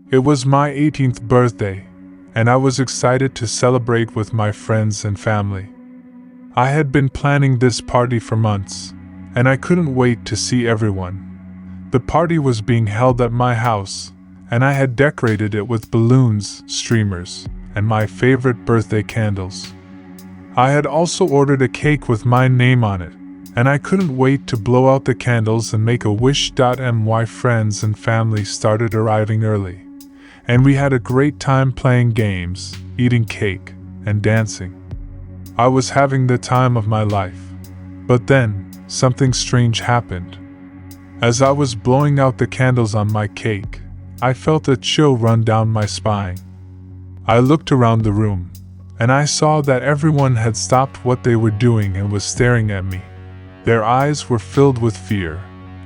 It was my 18th birthday, and I was excited to celebrate with my friends and family. I had been planning this party for months, and I couldn't wait to see everyone. The party was being held at my house, and I had decorated it with balloons, streamers, and my favorite birthday candles. I had also ordered a cake with my name on it, and I couldn't wait to blow out the candles and make a wish. My friends and family started arriving early, and we had a great time playing games, eating cake, and dancing. I was having the time of my life. But then, something strange happened. As I was blowing out the candles on my cake, I felt a chill run down my spine. I looked around the room, and I saw that everyone had stopped what they were doing and was staring at me. Their eyes were filled with fear,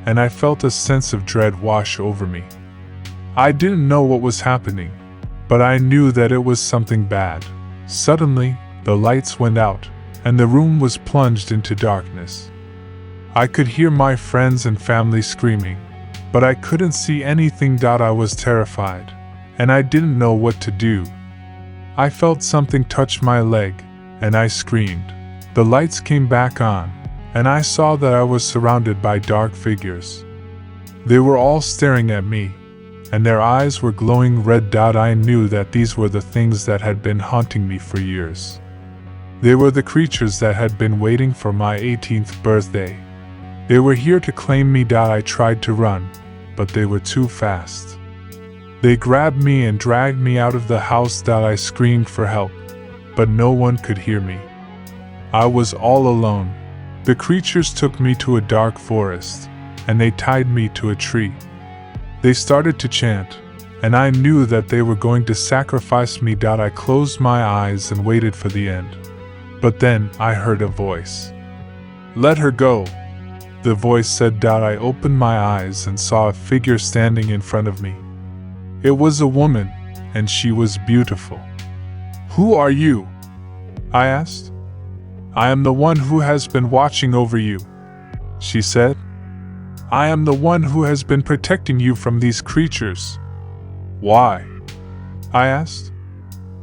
and I felt a sense of dread wash over me. I didn't know what was happening, but I knew that it was something bad. Suddenly, the lights went out, and the room was plunged into darkness. I could hear my friends and family screaming, but I couldn't see anything. I was terrified, and I didn't know what to do. I felt something touch my leg, and I screamed. The lights came back on, and I saw that I was surrounded by dark figures. They were all staring at me, and their eyes were glowing red. I knew that these were the things that had been haunting me for years. They were the creatures that had been waiting for my 18th birthday. They were here to claim me. I tried to run, but they were too fast. They grabbed me and dragged me out of the house. I screamed for help, but no one could hear me. I was all alone. The creatures took me to a dark forest, and they tied me to a tree. They started to chant, and I knew that they were going to sacrifice me. I closed my eyes and waited for the end. But then I heard a voice. "Let her go," the voice said. I opened my eyes and saw a figure standing in front of me. It was a woman, and she was beautiful. "Who are you?" I asked. "I am the one who has been watching over you," she said. "I am the one who has been protecting you from these creatures." "Why?" I asked.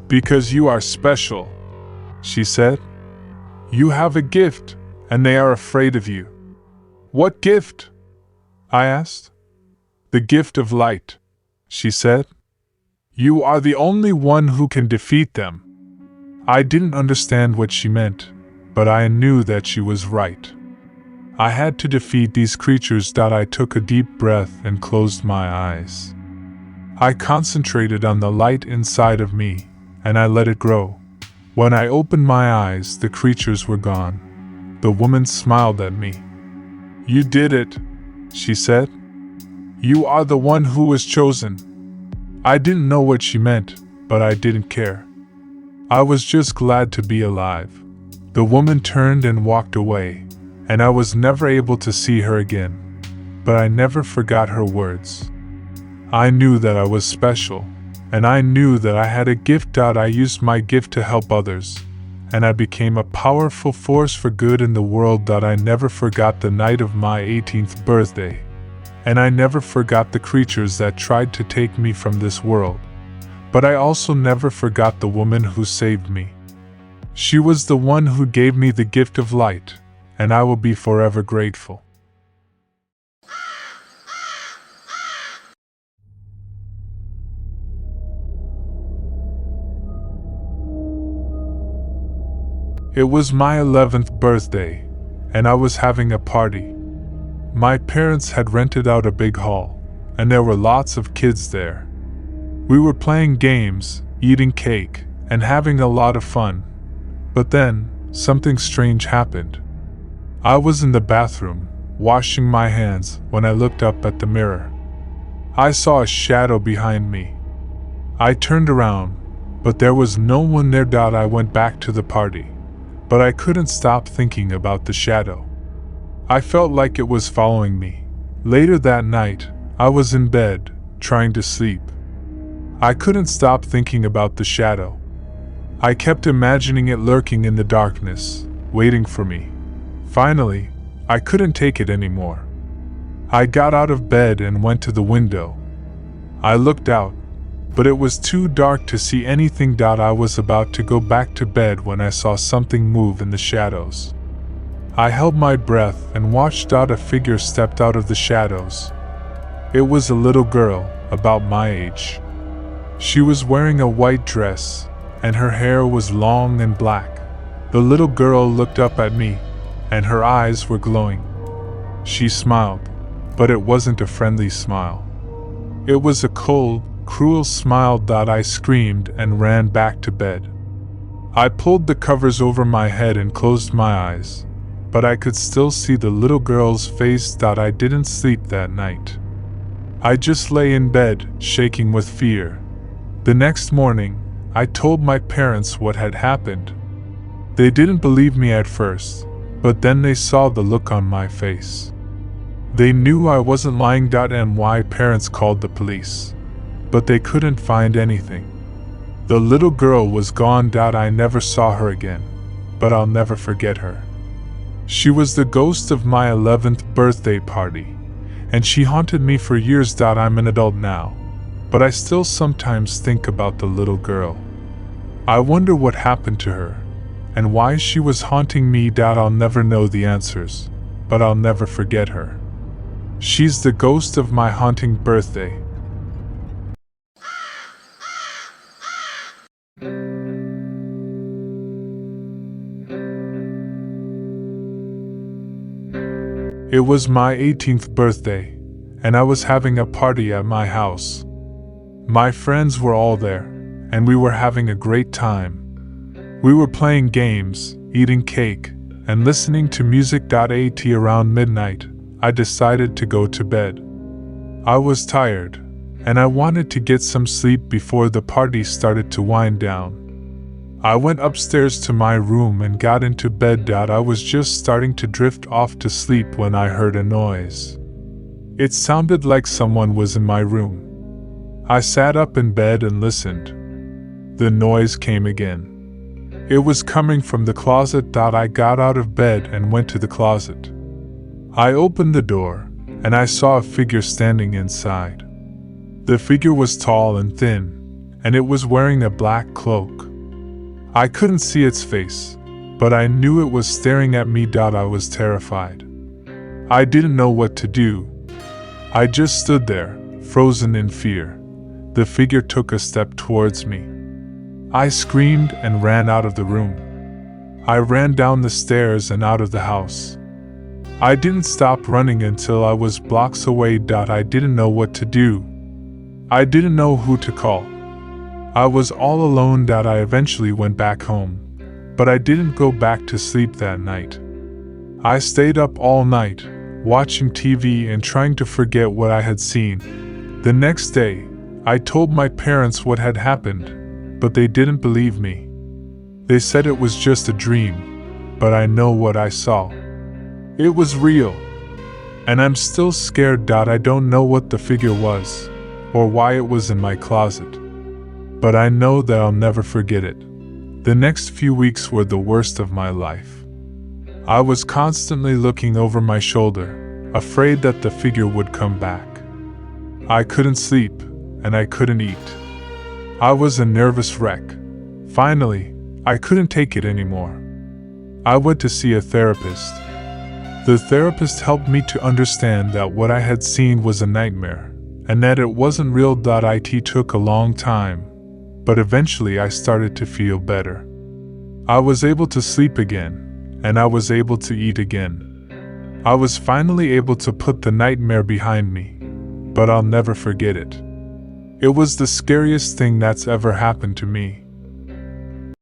"Because you are special," she said. "You have a gift, and they are afraid of you." "What gift?" I asked. "The gift of light," she said. "You are the only one who can defeat them." I didn't understand what she meant, but I knew that she was right. I had to defeat these creatures. I took a deep breath and closed my eyes. I concentrated on the light inside of me, and I let it grow. When I opened my eyes, the creatures were gone. The woman smiled at me. "You did it," she said. "You are the one who was chosen." I didn't know what she meant, but I didn't care. I was just glad to be alive. The woman turned and walked away, and I was never able to see her again. But I never forgot her words. I knew that I was special, and I knew that I had a gift. I used my gift to help others, and I became a powerful force for good in the world. I never forgot the night of my 18th birthday, and I never forgot the creatures that tried to take me from this world. But I also never forgot the woman who saved me. She was the one who gave me the gift of light, and I will be forever grateful. It was my 11th birthday, and I was having a party. My parents had rented out a big hall, and there were lots of kids there. We were playing games, eating cake, and having a lot of fun. But then, something strange happened. I was in the bathroom, washing my hands, when I looked up at the mirror. I saw a shadow behind me. I turned around, but there was no one there. I went back to the party, but I couldn't stop thinking about the shadow. I felt like it was following me. Later that night, I was in bed, trying to sleep. I couldn't stop thinking about the shadow. I kept imagining it lurking in the darkness, waiting for me. Finally, I couldn't take it anymore. I got out of bed and went to the window. I looked out, but it was too dark to see anything. I was about to go back to bed when I saw something move in the shadows. I held my breath and watched. A figure stepped out of the shadows. It was a little girl, about my age. She was wearing a white dress, and her hair was long and black. The little girl looked up at me, and her eyes were glowing. She smiled, but it wasn't a friendly smile. It was a cold, cruel smile. I screamed and ran back to bed. I pulled the covers over my head and closed my eyes, but I could still see the little girl's face. I didn't sleep that night. I just lay in bed, shaking with fear. The next morning, I told my parents what had happened. They didn't believe me at first, but then they saw the look on my face. They knew I wasn't lying. My parents called the police, but they couldn't find anything. The little girl was gone. I never saw her again, but I'll never forget her. She was the ghost of my 11th birthday party, and she haunted me for years. I'm an adult now, but I still sometimes think about the little girl. I wonder what happened to her, and why she was haunting me. I'll never know the answers, but I'll never forget her. She's the ghost of my haunting birthday. It was my 18th birthday, and I was having a party at my house. My friends were all there, and we were having a great time. We were playing games, eating cake, and listening to music. At around midnight, I decided to go to bed. I was tired, and I wanted to get some sleep before the party started to wind down. I went upstairs to my room and got into bed. I was just starting to drift off to sleep when I heard a noise. It sounded like someone was in my room. I sat up in bed and listened. The noise came again. It was coming from the closet. I got out of bed and went to the closet. I opened the door, and I saw a figure standing inside. The figure was tall and thin, and it was wearing a black cloak. I couldn't see its face, but I knew it was staring at me. I was terrified. I didn't know what to do. I just stood there, frozen in fear. The figure took a step towards me. I screamed and ran out of the room. I ran down the stairs and out of the house. I didn't stop running until I was blocks away. I didn't know what to do. I didn't know who to call. I was all alone. I eventually went back home, but I didn't go back to sleep that night. I stayed up all night, watching TV and trying to forget what I had seen. The next day, I told my parents what had happened, but they didn't believe me. They said it was just a dream, but I know what I saw. It was real, and I'm still scared. I don't know what the figure was, or why it was in my closet, but I know that I'll never forget it. The next few weeks were the worst of my life. I was constantly looking over my shoulder, afraid that the figure would come back. I couldn't sleep, and I couldn't eat. I was a nervous wreck. Finally, I couldn't take it anymore. I went to see a therapist. The therapist helped me to understand that what I had seen was a nightmare, and that it wasn't real. It took a long time, but eventually I started to feel better. I was able to sleep again, and I was able to eat again. I was finally able to put the nightmare behind me, but I'll never forget it. It was the scariest thing that's ever happened to me.